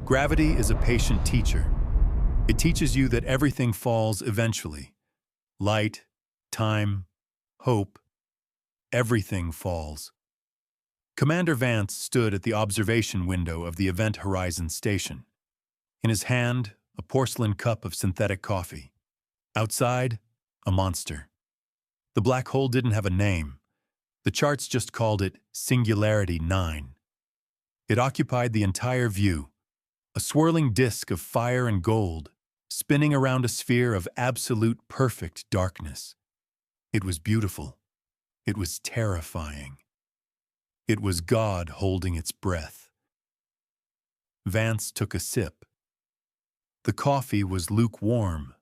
Gravity is a patient teacher. It teaches you that everything falls eventually. Light, time, hope, everything falls. Commander Vance stood at the observation window of the Event Horizon station. In his hand, a porcelain cup of synthetic coffee. Outside, a monster. The black hole didn't have a name. The charts just called it Singularity 9. It occupied the entire view, a swirling disk of fire and gold, spinning around a sphere of absolute perfect darkness. It was beautiful. It was terrifying. It was God holding its breath. Vance took a sip. The coffee was lukewarm.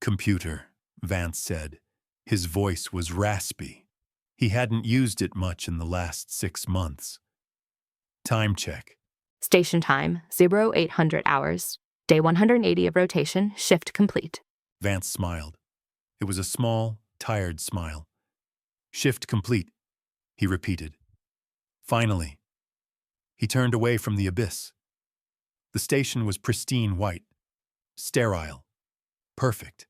"Computer," Vance said. His voice was raspy. He hadn't used it much in the last 6 months. "Time check." Station time, 0800 hours. Day 180 of rotation, shift complete. Vance smiled. It was a small, tired smile. "Shift complete," he repeated. Finally. He turned away from the abyss. The station was pristine white, sterile, perfect.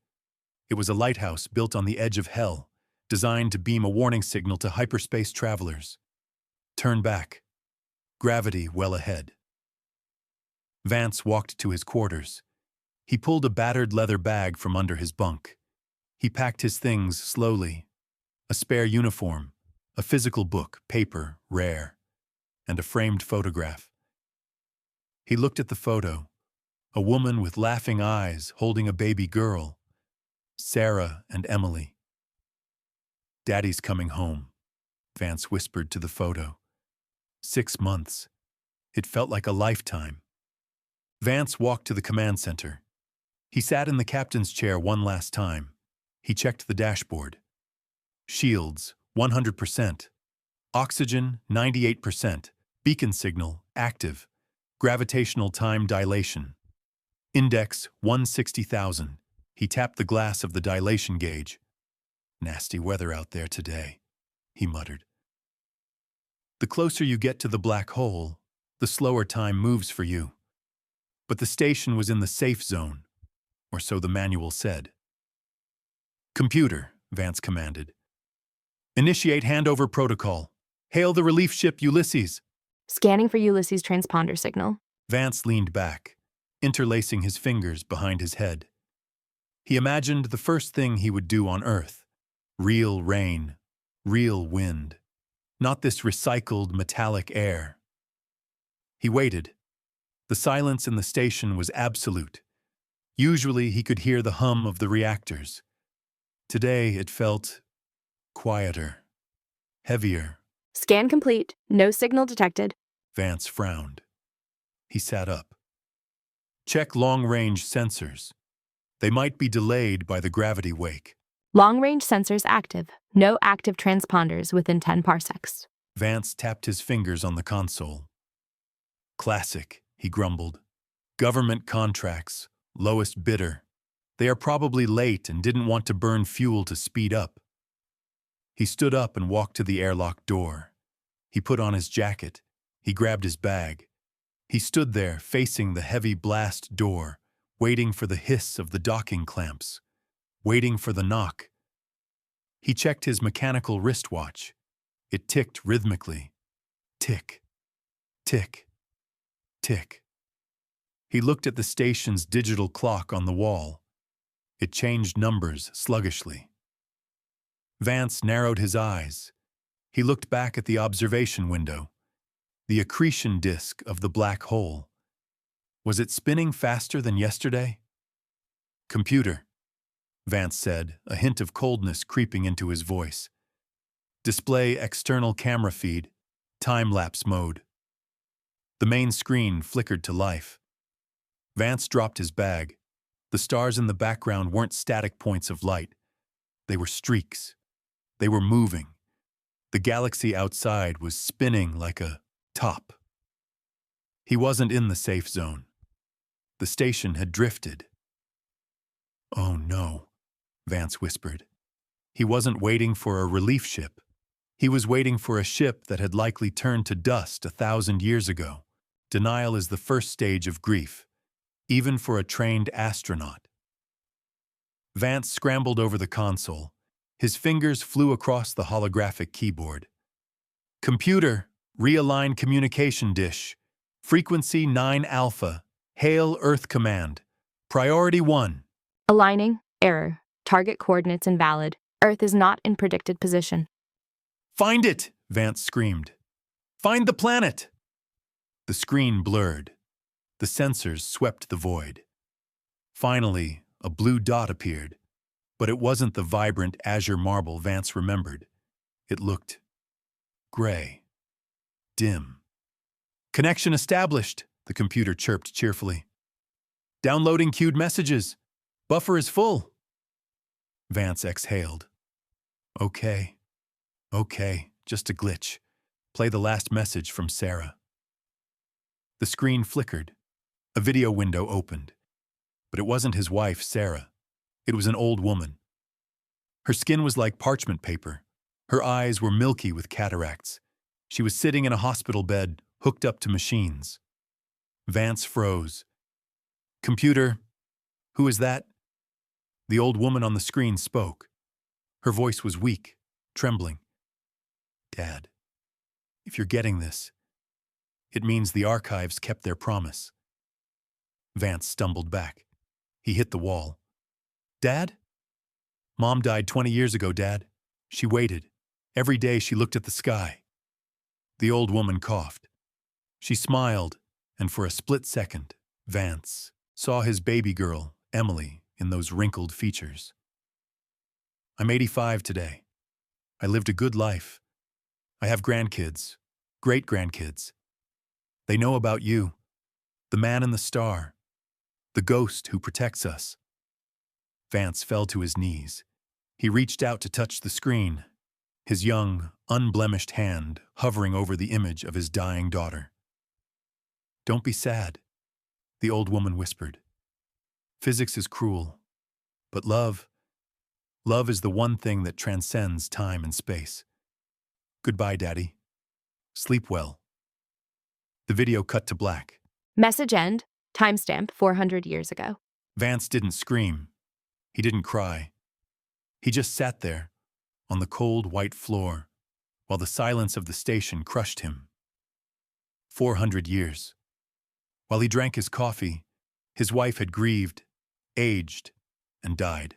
It was a lighthouse built on the edge of hell, designed to beam a warning signal to hyperspace travelers. Turn back. Gravity well ahead. Vance walked to his quarters. He pulled a battered leather bag from under his bunk. He packed his things slowly. A spare uniform, a physical book, paper, rare, and a framed photograph. He looked at the photo. A woman with laughing eyes holding a baby girl. Sarah and Emily. "Daddy's coming home," Vance whispered to the photo. 6 months. It felt like a lifetime. Vance walked to the command center. He sat in the captain's chair one last time. He checked the dashboard. Shields, 100%. Oxygen, 98%. Beacon signal, active. Gravitational time dilation. Index, 160,000. He tapped the glass of the dilation gauge. "Nasty weather out there today," he muttered. The closer you get to the black hole, the slower time moves for you. But the station was in the safe zone, or so the manual said. "Computer," Vance commanded. "Initiate handover protocol. Hail the relief ship Ulysses." Scanning for Ulysses transponder signal. Vance leaned back, interlacing his fingers behind his head. He imagined the first thing he would do on Earth. Real rain, real wind. Not this recycled metallic air. He waited. The silence in the station was absolute. Usually he could hear the hum of the reactors. Today it felt quieter, heavier. Scan complete. No signal detected. Vance frowned. He sat up. "Check long-range sensors. They might be delayed by the gravity wake." Long-range sensors active. No active transponders within 10 parsecs. Vance tapped his fingers on the console. "Classic," he grumbled. "Government contracts, lowest bidder. They are probably late and didn't want to burn fuel to speed up." He stood up and walked to the airlock door. He put on his jacket. He grabbed his bag. He stood there, facing the heavy blast door, waiting for the hiss of the docking clamps, waiting for the knock. He checked his mechanical wristwatch. It ticked rhythmically. Tick, tick, tick. He looked at the station's digital clock on the wall. It changed numbers sluggishly. Vance narrowed his eyes. He looked back at the observation window, the accretion disk of the black hole. Was it spinning faster than yesterday? "Computer," Vance said, a hint of coldness creeping into his voice. "Display external camera feed, time-lapse mode." The main screen flickered to life. Vance dropped his bag. The stars in the background weren't static points of light. They were streaks. They were moving. The galaxy outside was spinning like a top. He wasn't in the safe zone. The station had drifted. "Oh no," Vance whispered. He wasn't waiting for a relief ship. He was waiting for a ship that had likely turned to dust 1,000 years ago. Denial is the first stage of grief, even for a trained astronaut. Vance scrambled over the console. His fingers flew across the holographic keyboard. Computer, realign communication dish. Frequency 9 Alpha. Hail Earth Command. Priority 1. Aligning. Error. Target coordinates invalid. Earth is not in predicted position. Find it, Vance screamed. Find the planet. The screen blurred. The sensors swept the void. Finally, a blue dot appeared, but it wasn't the vibrant azure marble Vance remembered. It looked gray, dim. Connection established, the computer chirped cheerfully. Downloading queued messages. Buffer is full. Vance exhaled. Okay, just a glitch. Play the last message from Sarah. The screen flickered. A video window opened. But it wasn't his wife, Sarah. It was an old woman. Her skin was like parchment paper. Her eyes were milky with cataracts. She was sitting in a hospital bed, hooked up to machines. Vance froze. Computer, who is that? The old woman on the screen spoke. Her voice was weak, trembling. Dad, if you're getting this, it means the archives kept their promise. Vance stumbled back. He hit the wall. Dad? Mom died 20 years ago, Dad. She waited. Every day she looked at the sky. The old woman coughed. She smiled, and for a split second, Vance saw his baby girl, Emily, in those wrinkled features. I'm 85 today. I lived a good life. I have grandkids, great-grandkids. They know about you, the man in the star, the ghost who protects us. Vance fell to his knees. He reached out to touch the screen, his young, unblemished hand hovering over the image of his dying daughter. Don't be sad, the old woman whispered. Physics is cruel, but love is the one thing that transcends time and space. Goodbye, Daddy. Sleep well. The video cut to black. Message end. Timestamp 400 years ago. Vance didn't scream. He didn't cry. He just sat there, on the cold white floor, while the silence of the station crushed him. 400 years. While he drank his coffee, his wife had grieved, aged, and died.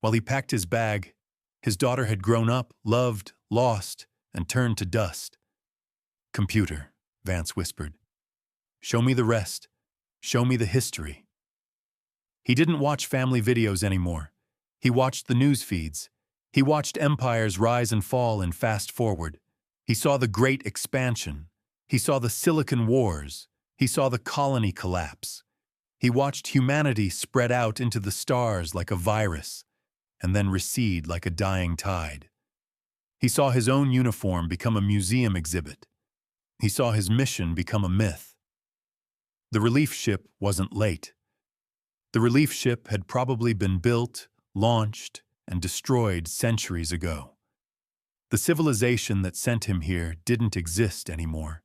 While he packed his bag, his daughter had grown up, loved, lost, and turned to dust. Computer, Vance whispered. Show me the rest. Show me the history. He didn't watch family videos anymore. He watched the news feeds. He watched empires rise and fall in fast forward. He saw the Great Expansion. He saw the Silicon Wars. He saw the colony collapse. He watched humanity spread out into the stars like a virus, and then recede like a dying tide. He saw his own uniform become a museum exhibit. He saw his mission become a myth. The relief ship wasn't late. The relief ship had probably been built, launched, and destroyed centuries ago. The civilization that sent him here didn't exist anymore.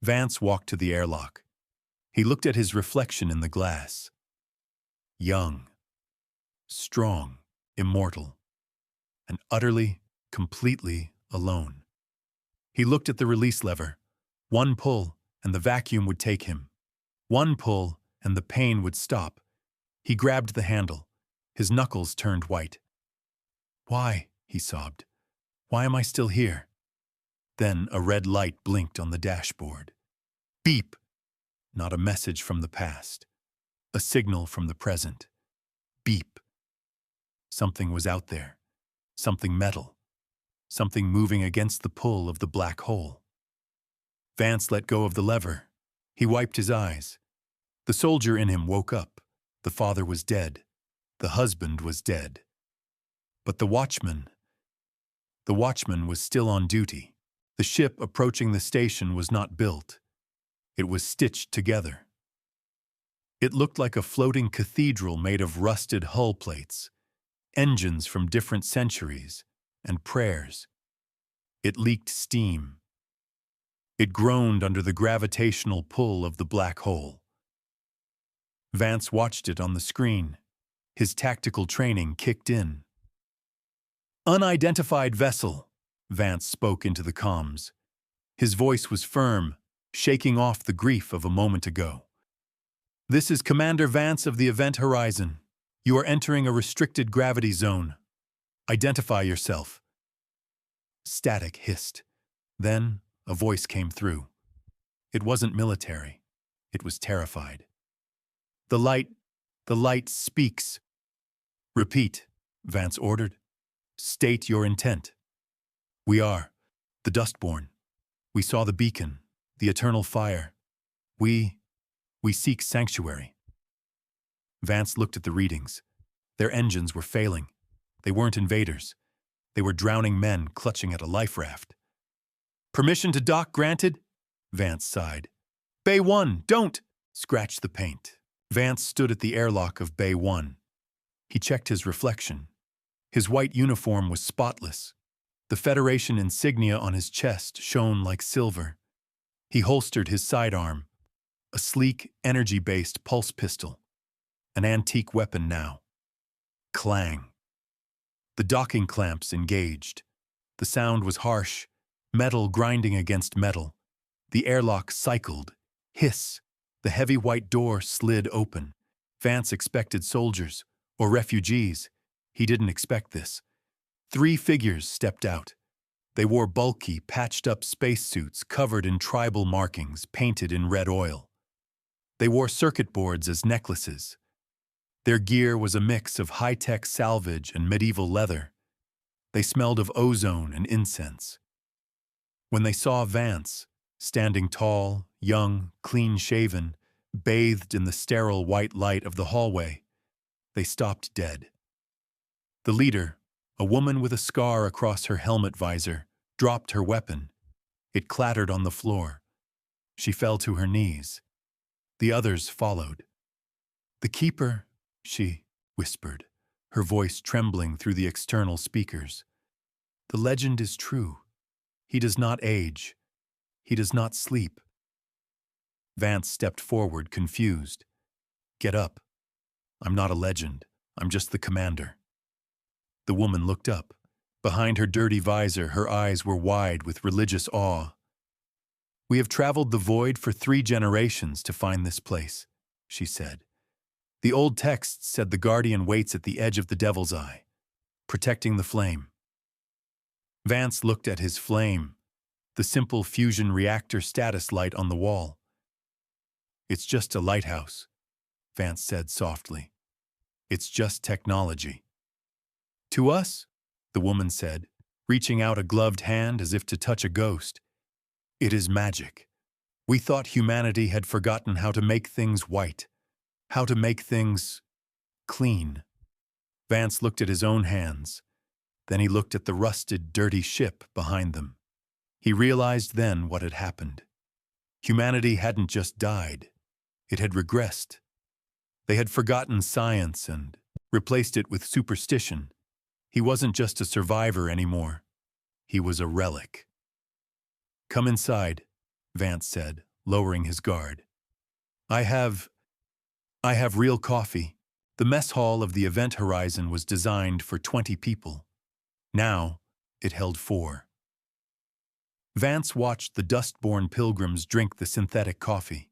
Vance walked to the airlock. He looked at his reflection in the glass. Young, strong, immortal, and utterly, completely alone. He looked at the release lever. One pull, and the vacuum would take him. One pull, and the pain would stop. He grabbed the handle. His knuckles turned white. Why? He sobbed. Why am I still here? Then a red light blinked on the dashboard. Beep! Not a message from the past. A signal from the present. Beep. Something was out there. Something metal. Something moving against the pull of the black hole. Vance let go of the lever. He wiped his eyes. The soldier in him woke up. The father was dead. The husband was dead. But the watchman was still on duty. The ship approaching the station was not built. It was stitched together. It looked like a floating cathedral made of rusted hull plates, engines from different centuries, and prayers. It leaked steam. It groaned under the gravitational pull of the black hole. Vance watched it on the screen. His tactical training kicked in. "Unidentified vessel," Vance spoke into the comms. His voice was firm, shaking off the grief of a moment ago. "This is Commander Vance of the Event Horizon. You are entering a restricted gravity zone. Identify yourself." Static hissed. Then a voice came through. It wasn't military. It was terrified. The light speaks." "Repeat," Vance ordered. "State your intent." "We are the Dustborn. We saw the beacon, the eternal fire. We seek sanctuary." Vance looked at the readings. Their engines were failing. They weren't invaders. They were drowning men clutching at a life raft. "Permission to dock granted?" Vance sighed. "Bay 1, don't!" Scratch the paint. Vance stood at the airlock of Bay 1. He checked his reflection. His white uniform was spotless. The Federation insignia on his chest shone like silver. He holstered his sidearm, a sleek, energy-based pulse pistol. An antique weapon now. Clang. The docking clamps engaged. The sound was harsh, metal grinding against metal. The airlock cycled. Hiss. The heavy white door slid open. Vance expected soldiers, or refugees. He didn't expect this. 3 figures stepped out. They wore bulky, patched-up spacesuits covered in tribal markings painted in red oil. They wore circuit boards as necklaces. Their gear was a mix of high-tech salvage and medieval leather. They smelled of ozone and incense. When they saw Vance, standing tall, young, clean-shaven, bathed in the sterile white light of the hallway, they stopped dead. The leader, a woman with a scar across her helmet visor, dropped her weapon. It clattered on the floor. She fell to her knees. The others followed. "The Keeper," she whispered, her voice trembling through the external speakers. "The legend is true. He does not age. He does not sleep." Vance stepped forward, confused. "Get up. I'm not a legend. I'm just the commander." The woman looked up. Behind her dirty visor, her eyes were wide with religious awe. "We have traveled the void for 3 generations to find this place," she said. "The old texts said the Guardian waits at the edge of the Devil's Eye, protecting the flame." Vance looked at his flame, the simple fusion reactor status light on the wall. "It's just a lighthouse," Vance said softly. "It's just technology." "To us," the woman said, reaching out a gloved hand as if to touch a ghost, "it is magic. We thought humanity had forgotten how to make things white, how to make things clean." Vance looked at his own hands. Then he looked at the rusted, dirty ship behind them. He realized then what had happened. Humanity hadn't just died. It had regressed. They had forgotten science and replaced it with superstition. He wasn't just a survivor anymore. He was a relic. "Come inside," Vance said, lowering his guard. I have real coffee." The mess hall of the Event Horizon was designed for 20 people. Now, it held 4. Vance watched the dust-born pilgrims drink the synthetic coffee.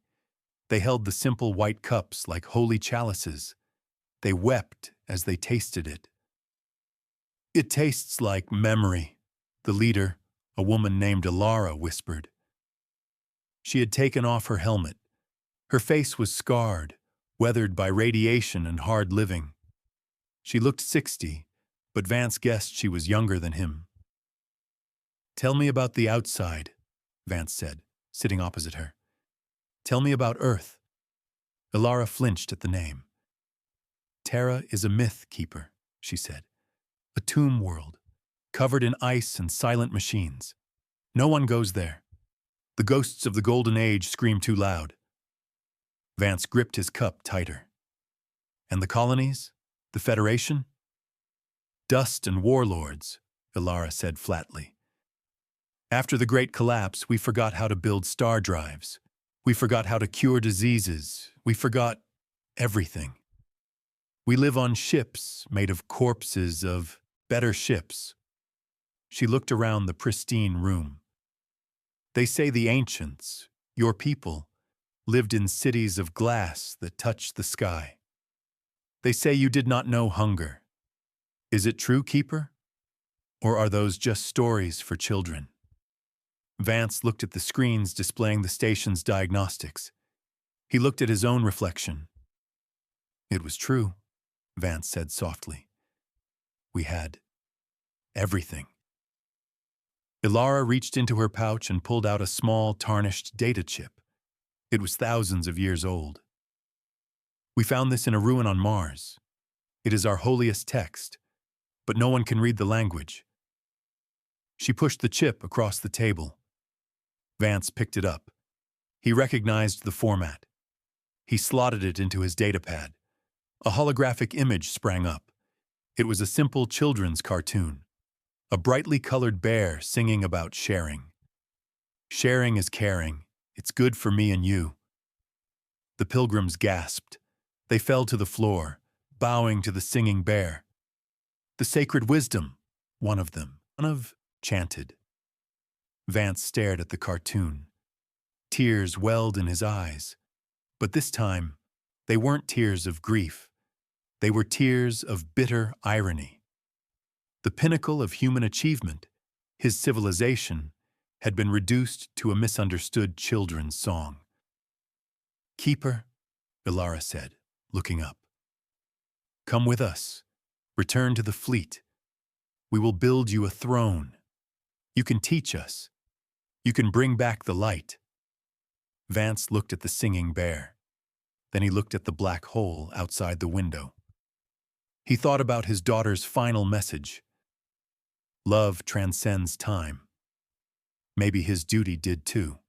They held the simple white cups like holy chalices. They wept as they tasted it. "It tastes like memory," the leader, a woman named Ilara, whispered. She had taken off her helmet. Her face was scarred, weathered by radiation and hard living. She looked 60, but Vance guessed she was younger than him. "Tell me about the outside," Vance said, sitting opposite her. "Tell me about Earth." Ilara flinched at the name. "Terra is a myth, Keeper," she said. "A tomb world, covered in ice and silent machines. No one goes there. The ghosts of the Golden Age scream too loud." Vance gripped his cup tighter. "And the colonies? The Federation?" "Dust and warlords," Ilara said flatly. After the Great Collapse, we forgot how to build star drives. We forgot how to cure diseases. We forgot everything. We live on ships made of corpses of better ships. She looked around the pristine room. They say the ancients, your people, lived in cities of glass that touched the sky. They say you did not know hunger. Is it true, Keeper? Or are those just stories for children? Vance looked at the screens displaying the station's diagnostics. He looked at his own reflection. It was true, Vance said softly. We had everything. Ilara reached into her pouch and pulled out a small, tarnished data chip. It was thousands of years old. We found this in a ruin on Mars. It is our holiest text, but no one can read the language. She pushed the chip across the table. Vance picked it up. He recognized the format. He slotted it into his datapad. A holographic image sprang up. It was a simple children's cartoon. A brightly colored bear singing about sharing. Sharing is caring. It's good for me and you. The pilgrims gasped. They fell to the floor, bowing to the singing bear. The sacred wisdom, one of them, chanted. Vance stared at the cartoon. Tears welled in his eyes. But this time, they weren't tears of grief. They were tears of bitter irony. The pinnacle of human achievement, his civilization, had been reduced to a misunderstood children's song. Keeper, Ilara said, looking up. Come with us. Return to the fleet. We will build you a throne. You can teach us. You can bring back the light. Vance looked at the singing bear. Then he looked at the black hole outside the window. He thought about his daughter's final message. Love transcends time. Maybe his duty did too.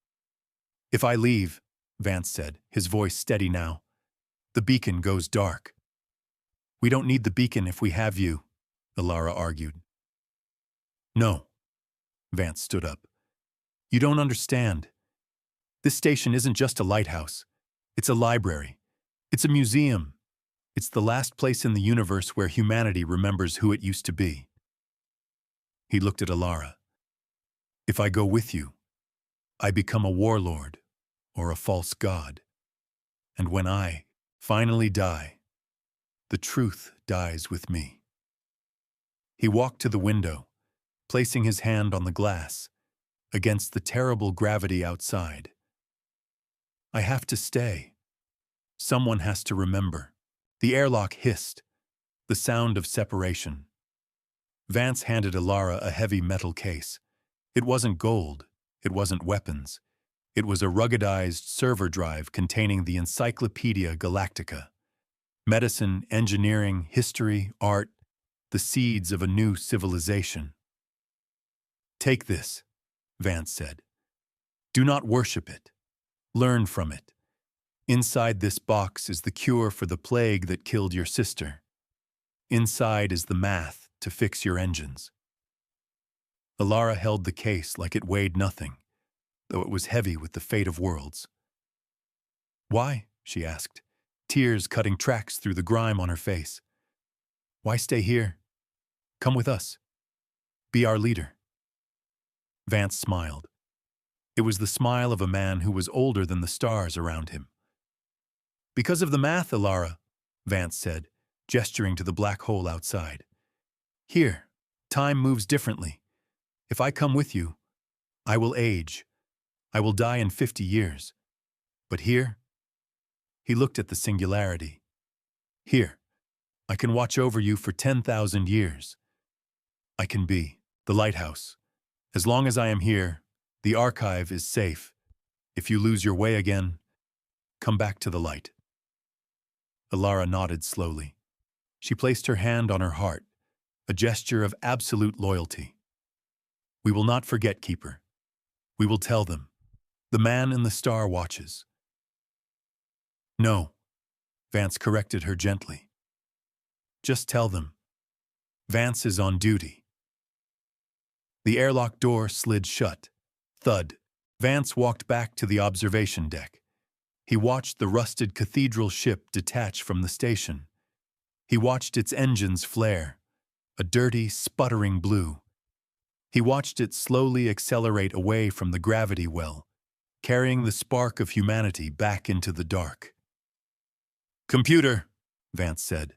If I leave, Vance said, his voice steady now, the beacon goes dark. We don't need the beacon if we have you, Ilara argued. No. Vance stood up. You don't understand. This station isn't just a lighthouse. It's a library. It's a museum. It's the last place in the universe where humanity remembers who it used to be. He looked at Ilara. If I go with you, I become a warlord or a false god. And when I finally die, the truth dies with me. He walked to the window, placing his hand on the glass, against the terrible gravity outside. I have to stay. Someone has to remember. The airlock hissed, the sound of separation. Vance handed Ilara a heavy metal case. It wasn't gold. It wasn't weapons. It was a ruggedized server drive containing the Encyclopedia Galactica. Medicine, engineering, history, art, the seeds of a new civilization. Take this, Vance said. Do not worship it. Learn from it. Inside this box is the cure for the plague that killed your sister. Inside is the math to fix your engines. Ilara held the case like it weighed nothing, though it was heavy with the fate of worlds. Why? She asked, tears cutting tracks through the grime on her face. Why stay here? Come with us. Be our leader. Vance smiled. It was the smile of a man who was older than the stars around him. Because of the math, Ilara, Vance said, gesturing to the black hole outside. Here, time moves differently. If I come with you, I will age. I will die in 50 years. But here, he looked at the singularity. Here, I can watch over you for 10,000 years. I can be the lighthouse. As long as I am here, the archive is safe. If you lose your way again, come back to the light. Ilara nodded slowly. She placed her hand on her heart, a gesture of absolute loyalty. We will not forget, Keeper. We will tell them. The man in the star watches. No, Vance corrected her gently. Just tell them. Vance is on duty. The airlock door slid shut. Thud. Vance walked back to the observation deck. He watched the rusted cathedral ship detach from the station. He watched its engines flare, a dirty, sputtering blue. He watched it slowly accelerate away from the gravity well, carrying the spark of humanity back into the dark. "Computer," Vance said.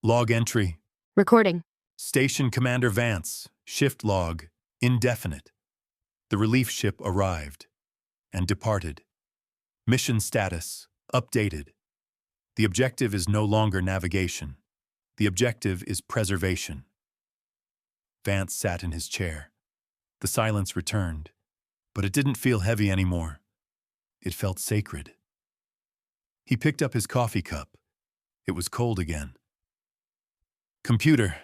"Log entry. Recording. Station Commander Vance, shift log, indefinite. The relief ship arrived and departed. Mission status, updated. The objective is no longer navigation. The objective is preservation." Vance sat in his chair. The silence returned, but it didn't feel heavy anymore. It felt sacred. He picked up his coffee cup. It was cold again. "Computer,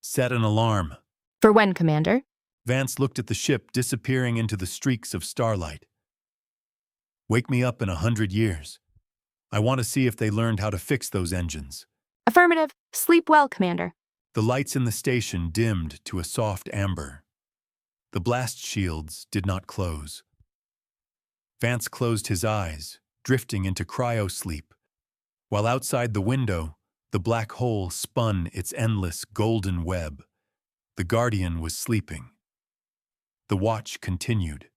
set an alarm." For when, Commander? Vance looked at the ship disappearing into the streaks of starlight. "Wake me up in 100 years. I want to see if they learned how to fix those engines." Affirmative. Sleep well, Commander. The lights in the station dimmed to a soft amber. The blast shields did not close. Vance closed his eyes, drifting into cryo-sleep, while outside the window, the black hole spun its endless golden web. The Guardian was sleeping. The watch continued.